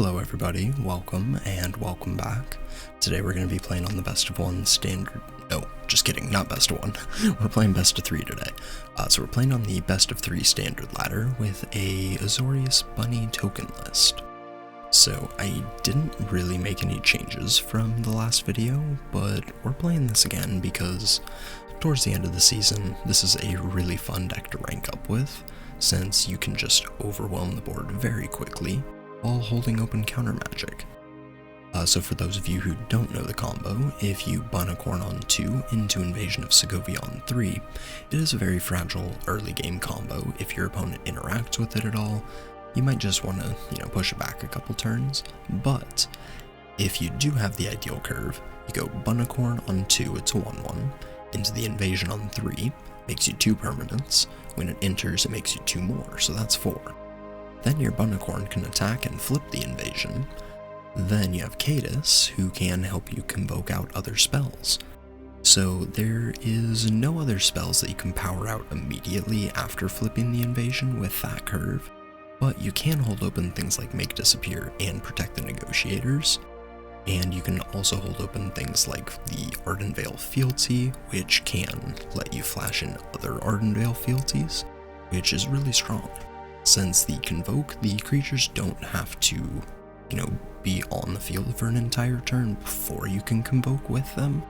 Hello everybody, welcome and welcome back. Today we're going to be playing on the best of one standard, no, just kidding, not best of one. We're playing best of three today. So we're playing on the best of three standard ladder with a Azorius bunny token list. So I didn't really make any changes from the last video, but we're playing this again because towards the end of the season, this is a really fun deck to rank up with, since you can just overwhelm the board very quickly while holding open counter magic. So for those of you who don't know the combo, if you Bunnicorn on 2 into Invasion of Segovia on 3, it is a very fragile early game combo. If your opponent interacts with it at all, you might just want to, push it back a couple turns. But if you do have the ideal curve, you go Bunnicorn on 2, it's a 1/1, into the Invasion on 3, makes you 2 permanents. When it enters, it makes you 2 more, so that's 4. Then your Bunnicorn can attack and flip the invasion. Then you have Cadus, who can help you convoke out other spells. So there is no other spells that you can power out immediately after flipping the invasion with that curve, but you can hold open things like Make Disappear and Protect the Negotiators, and you can also hold open things like the Ardenvale Fealty, which can let you flash in other Ardenvale Fealties, which is really strong. Since the Convoke, the creatures don't have to, be on the field for an entire turn before you can Convoke with them.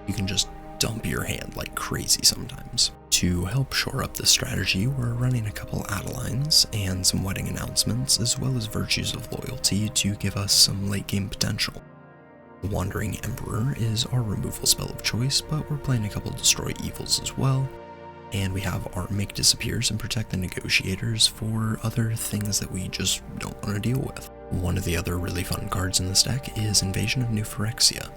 You can just dump your hand like crazy sometimes. To help shore up this strategy, we're running a couple Adelines and some Wedding Announcements, as well as Virtues of Loyalty to give us some late game potential. The Wandering Emperor is our removal spell of choice, but we're playing a couple Destroy Evils as well. And we have our Make Disappears and Protect the Negotiators for other things that we just don't want to deal with. One of the other really fun cards in this deck is Invasion of New Phyrexia.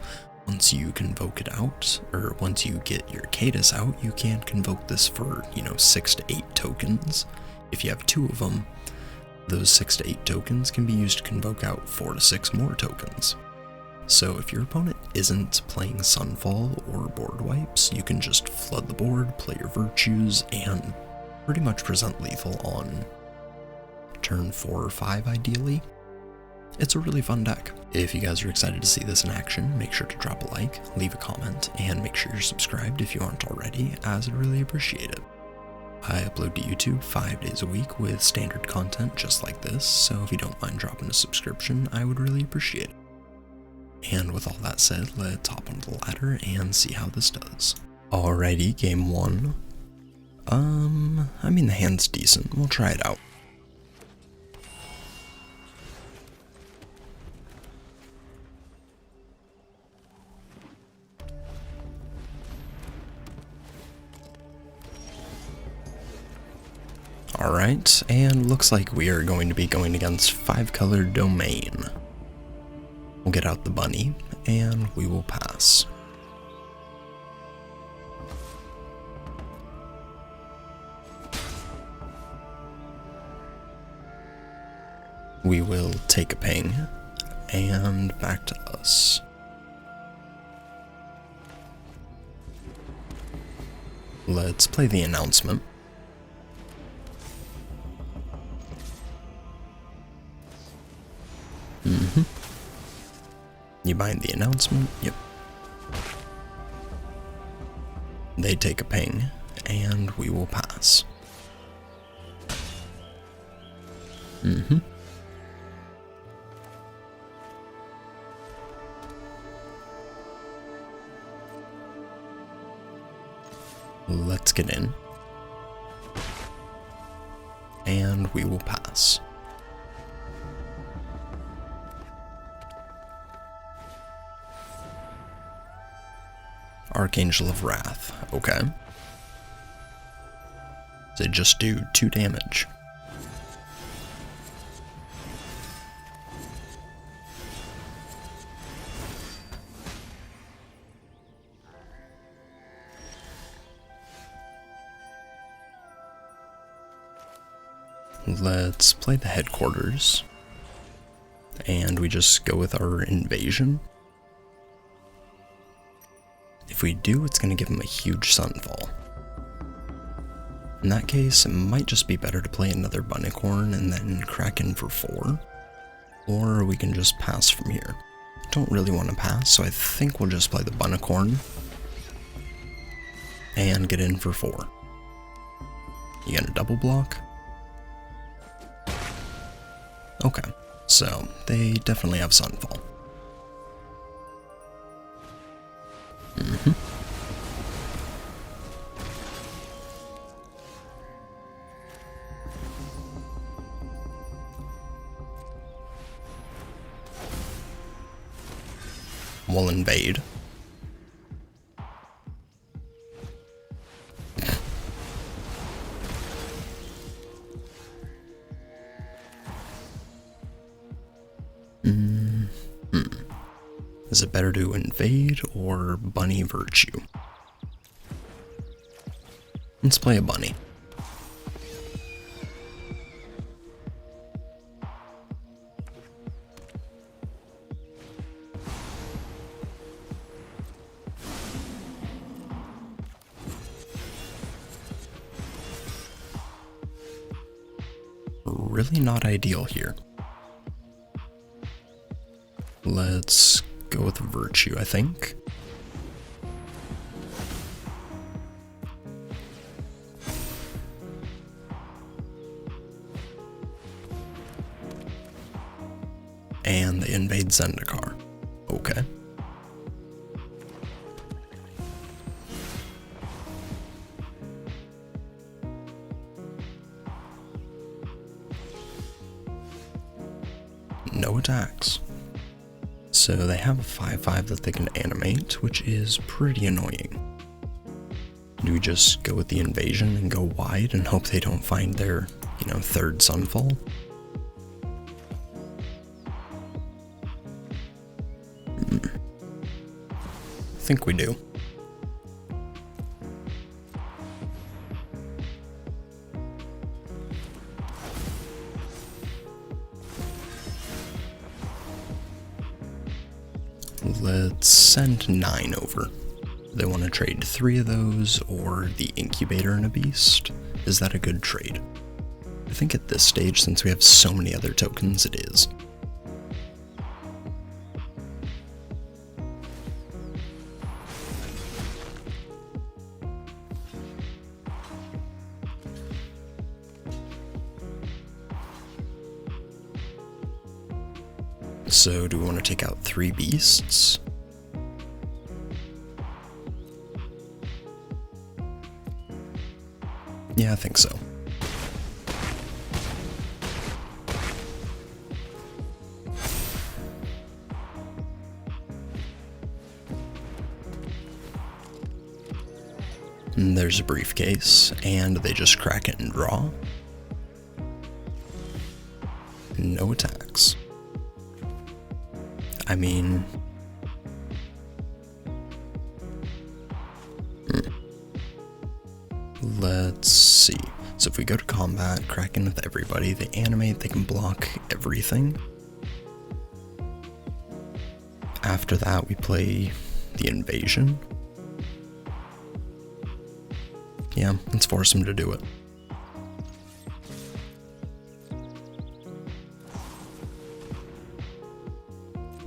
Once you convoke it out, or once you get your Cadus out, you can convoke this for, 6 to 8 tokens. If you have 2 of them, those 6 to 8 tokens can be used to convoke out 4 to 6 more tokens. So if your opponent isn't playing Sunfall or board wipes, you can just flood the board, play your Virtues, and pretty much present lethal on turn 4 or 5 ideally. It's a really fun deck. If you guys are excited to see this in action, make sure to drop a like, leave a comment, and make sure you're subscribed if you aren't already, as I'd really appreciate it. I upload to YouTube 5 days a week with standard content just like this, so if you don't mind dropping a subscription, I would really appreciate it. And with all that said, let's hop onto the ladder and see how this does. Alrighty, game 1. The hand's decent. We'll try it out. Alright, and looks like we are going to be going against 5-color Domain. We'll get out the bunny, and we will pass. We will take a ping, and back to us. Let's play the announcement. You bind the announcement, yep. They take a ping, and we will pass. Let's get in. And we will pass. Archangel of Wrath, okay. They just do 2 damage. Let's play the headquarters. And we just go with our invasion. If we do, it's going to give him a huge Sunfall. In that case, it might just be better to play another Bunnicorn and then Kraken for 4. or we can just pass from here. Don't really want to pass, so I think we'll just play the Bunnicorn and get in for 4. You gonna double block? Okay, so they definitely have Sunfall. We'll invade. Is it better to invade or Bunny Virtue? Let's play a Bunny. Really not ideal here. Let's go with Virtue, I think. And they invade Zendikar. Okay. No attacks. So they have a 5/5 that they can animate, which is pretty annoying. Do we just go with the invasion and go wide and hope they don't find their, third Sunfall? I think we do. Let's send 9 over. They want to trade 3 of those or the Incubator and a Beast. Is that a good trade? I think at this stage, since we have so many other tokens, it is. So do we want to take out 3 beasts? Yeah, I think so. And there's a briefcase, and they just crack it and draw. No attacks. I mean... Let's see. So if we go to combat, crack in with everybody, they animate, they can block everything. After that, we play the invasion. Yeah, let's force them to do it.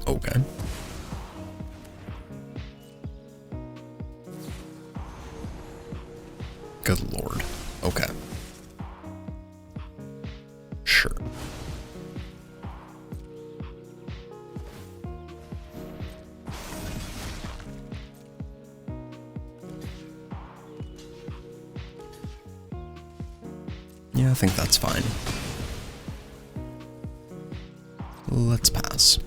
Okay. Good lord. Okay. Sure. Yeah, I think that's fine. Let's pass.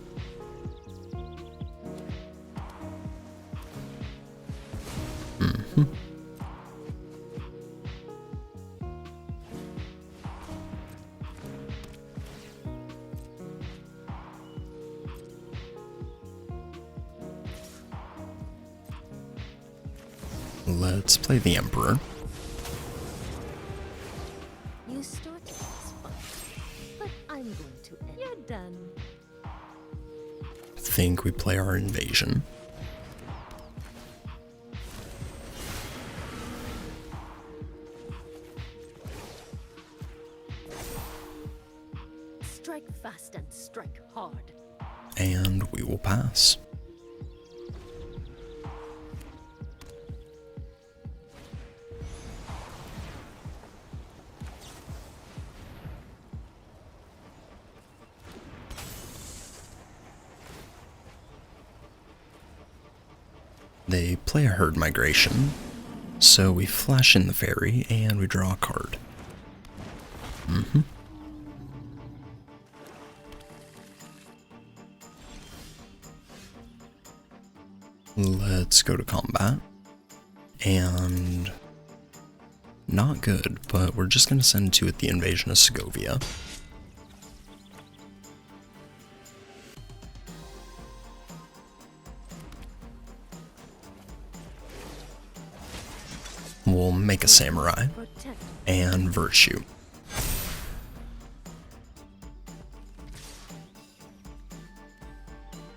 Let's play the Emperor. You started this fight, but I'm going to end. You're done. Think we play our invasion. Strike fast and strike hard. And we will pass. They play a herd migration, so we flash in the fairy and we draw a card. Let's go to combat. And not good, but we're just going to send 2 at the invasion of Segovia. We'll make a samurai and virtue.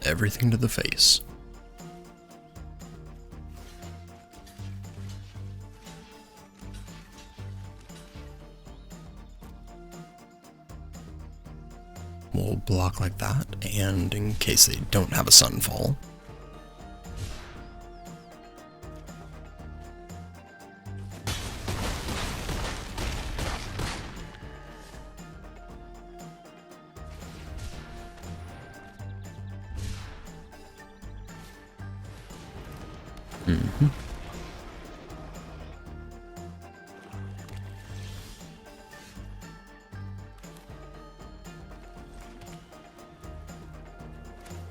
Everything to the face. We'll block like that, and in case they don't have a sunfall.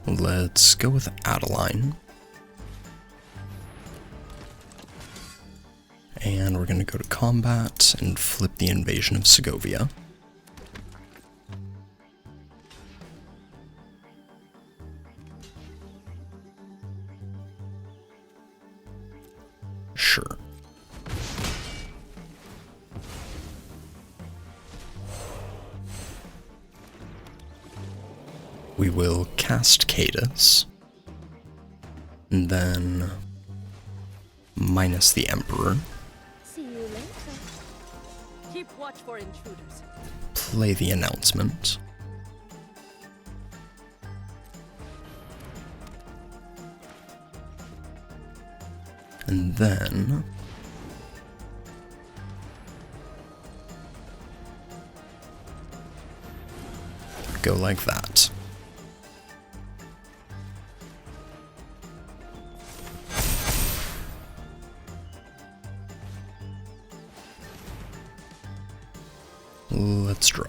Let's go with Adeline. And we're going to go to combat and flip the invasion of Segovia. Sure. We will cast Cadus, and then minus the Emperor. See you later. Keep watch for intruders. Play the announcement. And then go like that. Let's draw.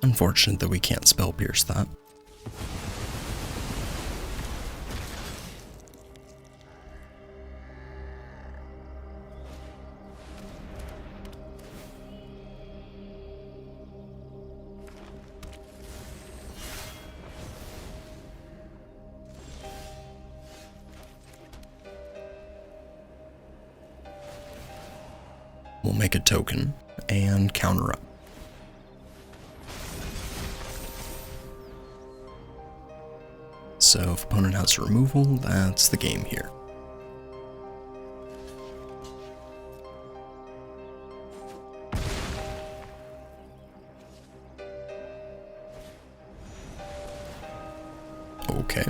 Unfortunate that we can't spell pierce that. We'll make a token and counter up. So if opponent has removal, that's the game here. Okay.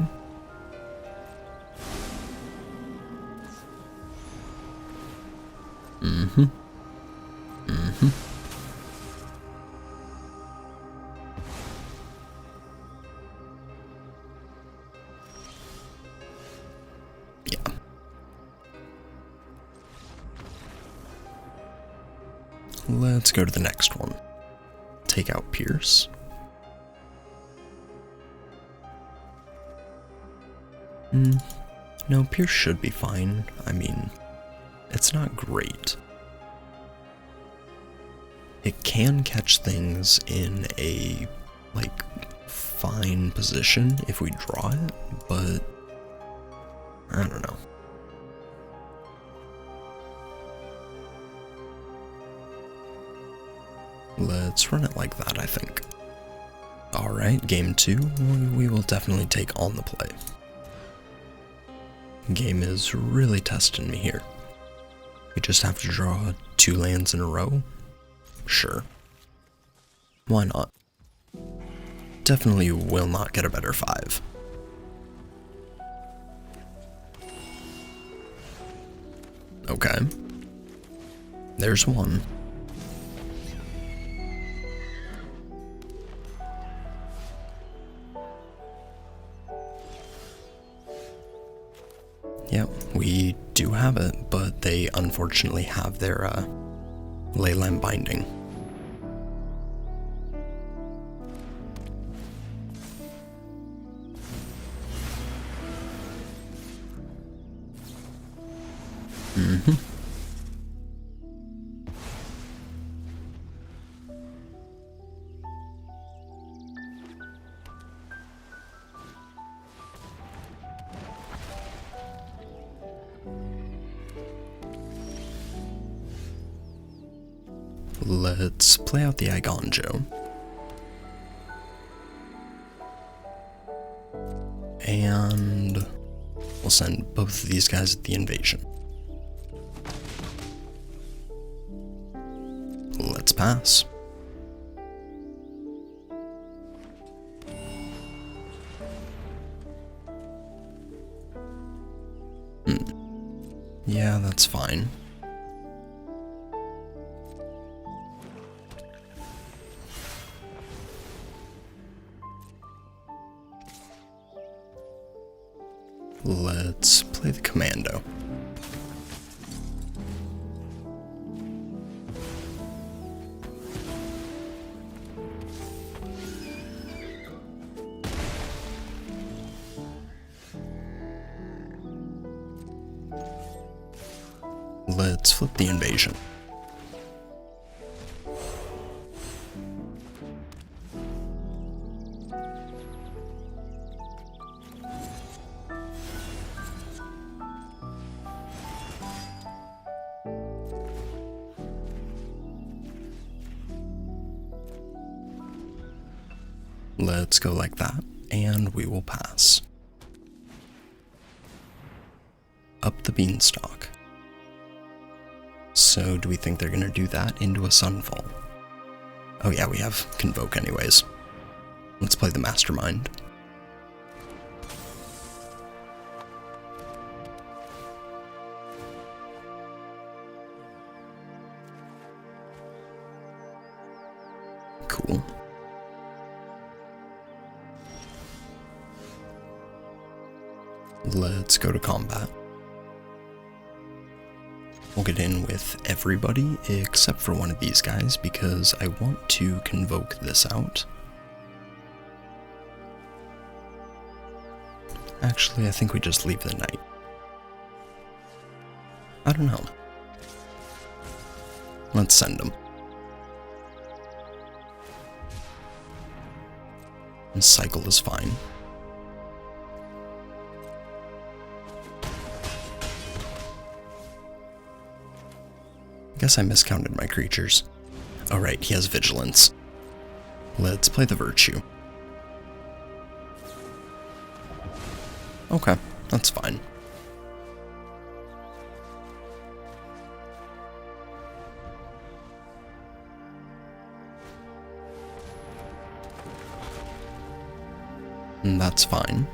Yeah. Let's go to the next one. Take out Pierce. No, Pierce should be fine. I mean, it's not great. It can catch things in a, like, fine position if we draw it, but I don't know. Let's run it like that, I think. Alright, game 2, we will definitely take on the play. Game is really testing me here. We just have to draw 2 lands in a row? Sure. Why not? Definitely will not get a better 5. Okay. There's one. Yep, we do have it, but they unfortunately have their Leyline Binding. Let's play out the Igonjo. And we'll send both of these guys at the invasion. Let's pass. Yeah, that's fine. Let's play the Commando. Let's flip the invasion. Let's go like that, and we will pass. Up the beanstalk. So do we think they're gonna do that into a Sunfall? Oh yeah, we have Convoke anyways. Let's play the Mastermind. Cool. Let's go to combat. We'll get in with everybody except for one of these guys because I want to convoke this out. Actually, I think we just leave the knight. I don't know. Let's send him. And cycle is fine. Guess I miscounted my creatures. Oh right, he has vigilance. Let's play the virtue. Okay, that's fine. And that's fine.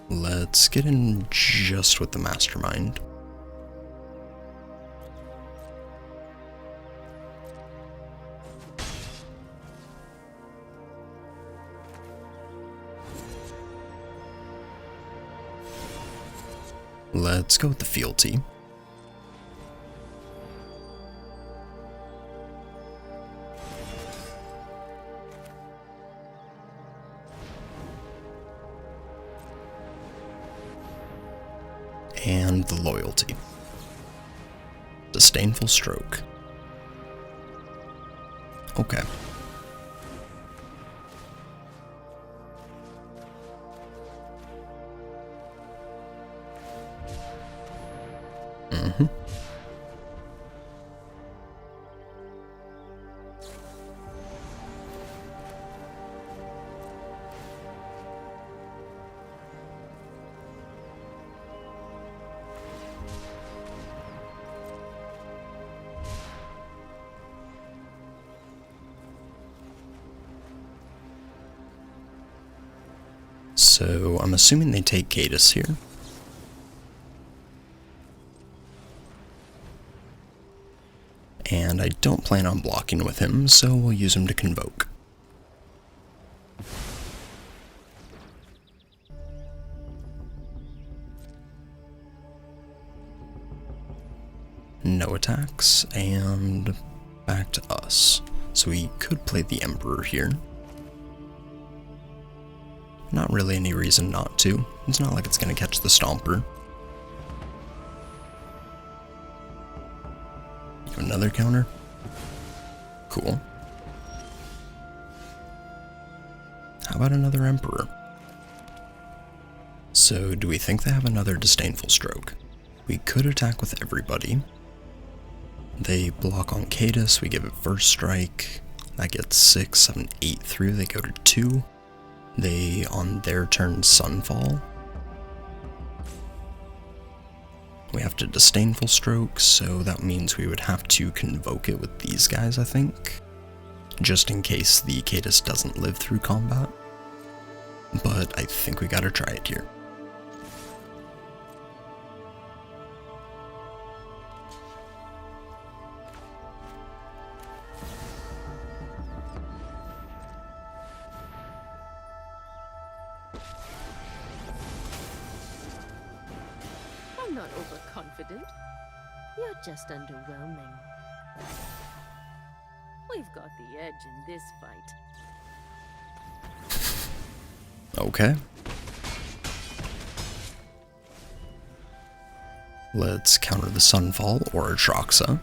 Let's get in just with the Mastermind. Let's go with the fealty. And the loyalty. Disdainful stroke. Okay. So I'm assuming they take Cadus here. And I don't plan on blocking with him, so we'll use him to Convoke. No attacks, and back to us. So we could play the Emperor here. Not really any reason not to. It's not like it's going to catch the Stomper. Another counter. Cool. How about another Emperor? So do we think they have another Disdainful Stroke? We could attack with everybody. They block on Cadus, we give it first strike. That gets 6, 7, 8 through, they go to 2. They, on their turn, Sunfall. We have to Disdainful Stroke, so that means we would have to Convoke it with these guys, I think. Just in case the Cadus doesn't live through combat. But I think we gotta try it here. I'm not overconfident. You're just underwhelming. We've got the edge in this fight. Okay. Let's counter the Sunfall or Atraxa.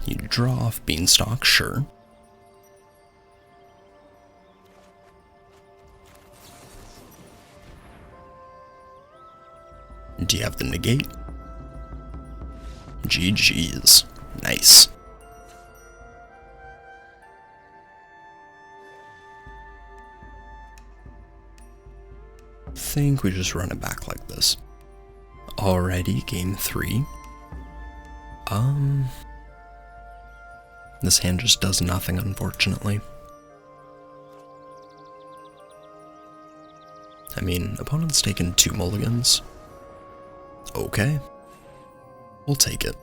You draw off Beanstalk, sure. Do you have the negate? GG's. Nice. Think we just run it back like this. Alrighty, game 3. This hand just does nothing, unfortunately. I mean, opponent's taken 2 mulligans. Okay. We'll take it.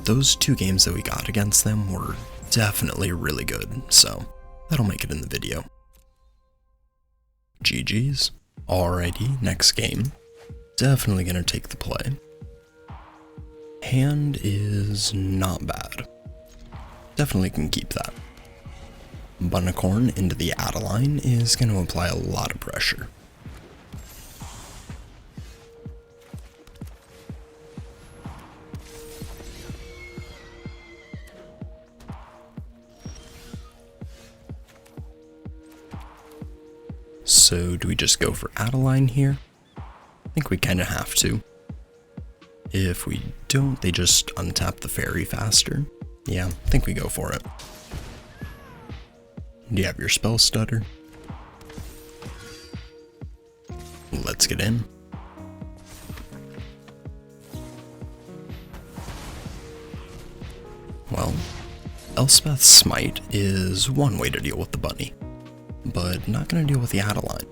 Those 2 games that we got against them were definitely really good, so that'll make it in the video. GG's. Alrighty, next game. Definitely gonna take the play. Hand is not bad. Definitely can keep that. Bunnicorn into the Adeline is gonna apply a lot of pressure. So do we just go for Adeline here? I think we kind of have to. If we don't, they just untap the fairy faster. Yeah, I think we go for it. Do you have your spell stutter? Let's get in. Well, Elspeth's Smite is one way to deal with the bunny, but not gonna deal with the Adeline.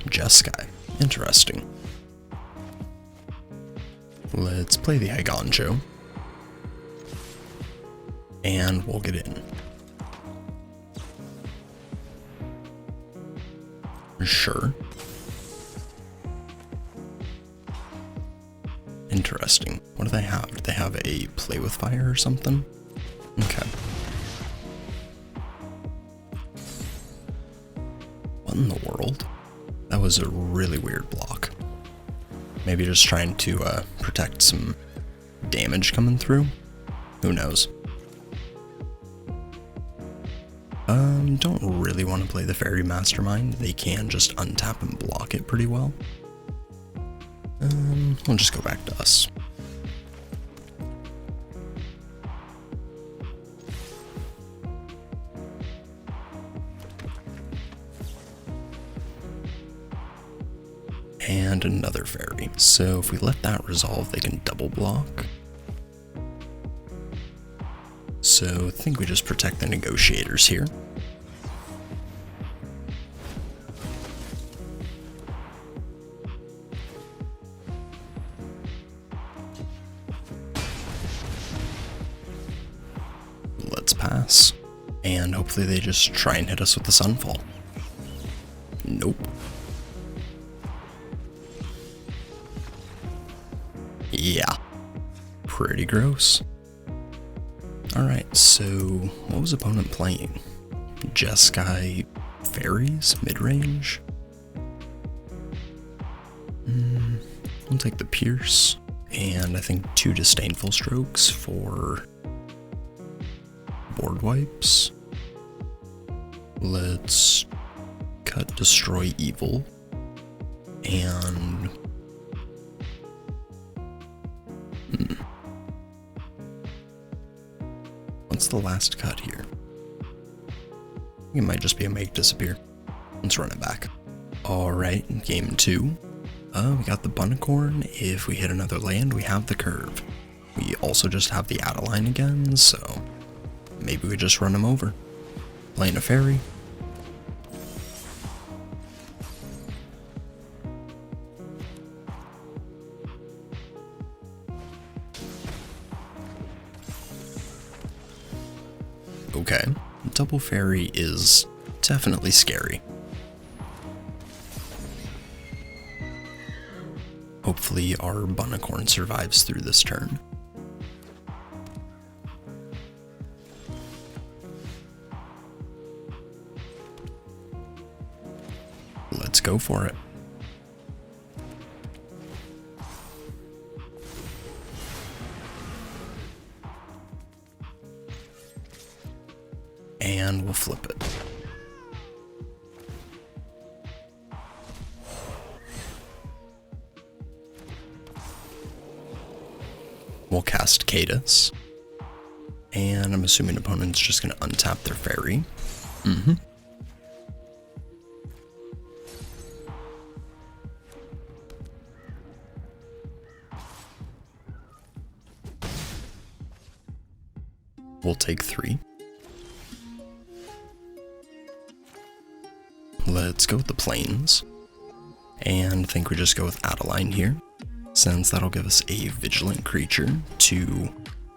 Jeskai. Interesting. Let's play the Igancho. And we'll get in. Sure. Interesting. What do they have? Do they have a play with fire or something? Okay. What in the world? That was a really weird block. Maybe just trying to protect some damage coming through? Who knows? Don't really want to play the Fairy Mastermind. They can just untap and block it pretty well. We'll just go back to us. And another fairy. So if we let that resolve, they can double block. So I think we just protect the negotiators here. And hopefully they just try and hit us with the Sunfall. Nope. Yeah. Pretty gross. Alright, so what was opponent playing? Jeskai Faeries mid-range? I'll take the Pierce, and I think 2 Disdainful Strokes for board wipes. Let's cut Destroy Evil, and what's the last cut here? I think it might just be a Make Disappear. Let's run it back. Alright, game 2. We got the Bunnicorn. If we hit another land, we have the Curve. We also just have the Adeline again, so maybe we just run him over. Playing a Fairy. Okay, double Fairy is definitely scary. Hopefully our Bunnicorn survives through this turn. Let's go for it. And we'll flip it. We'll cast Cadus. And I'm assuming opponent's just going to untap their Fairy. We'll take 3. Let's go with the Plains. And I think we just go with Adeline here, since that'll give us a vigilant creature to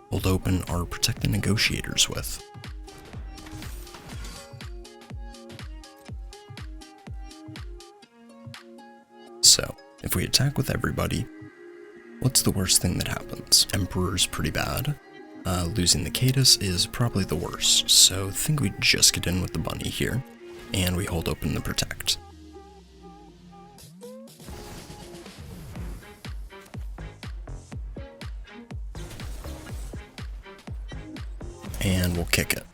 hold open our Protect the Negotiators with. So, if we attack with everybody, what's the worst thing that happens? Emperor's pretty bad. Losing the Cadus is probably the worst, so I think we just get in with the Bunny here, and we hold open the Protect. And we'll kick it.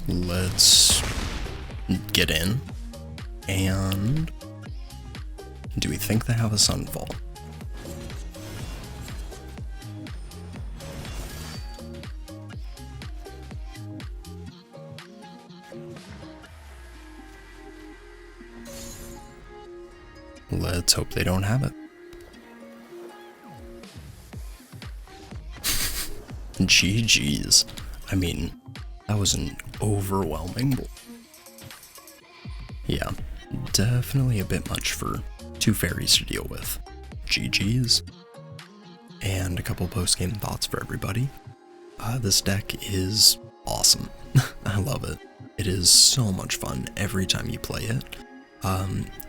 Let's get in. And do we think they have a Sunfall? Let's hope they don't have it. GG's. I mean, that was an overwhelming. Yeah, definitely a bit much for 2 fairies to deal with. GG's. And a couple post-game thoughts for everybody. This deck is awesome. I love it. It is so much fun every time you play it.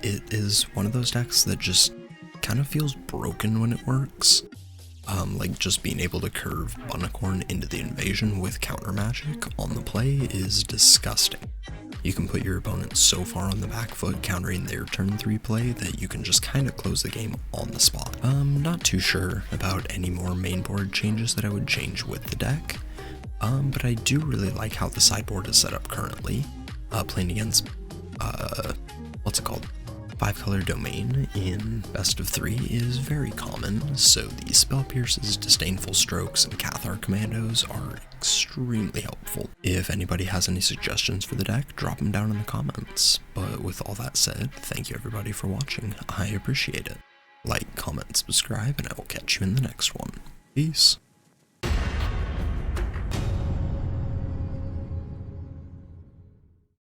It is one of those decks that just kind of feels broken when it works. Like just being able to curve Bunnicorn into the invasion with counter magic on the play is disgusting. You can put your opponent so far on the back foot countering their turn 3 play that you can just kind of close the game on the spot. Not too sure about any more main board changes that I would change with the deck, but I do really like how the sideboard is set up currently. Playing against, what's it called? 5-color domain in best of 3 is very common, so the Spell Pierces, Disdainful Strokes, and Cathar Commandos are extremely helpful. If anybody has any suggestions for the deck, drop them down in the comments. But with all that said, thank you everybody for watching. I appreciate it. Like, comment, subscribe, and I will catch you in the next one. Peace.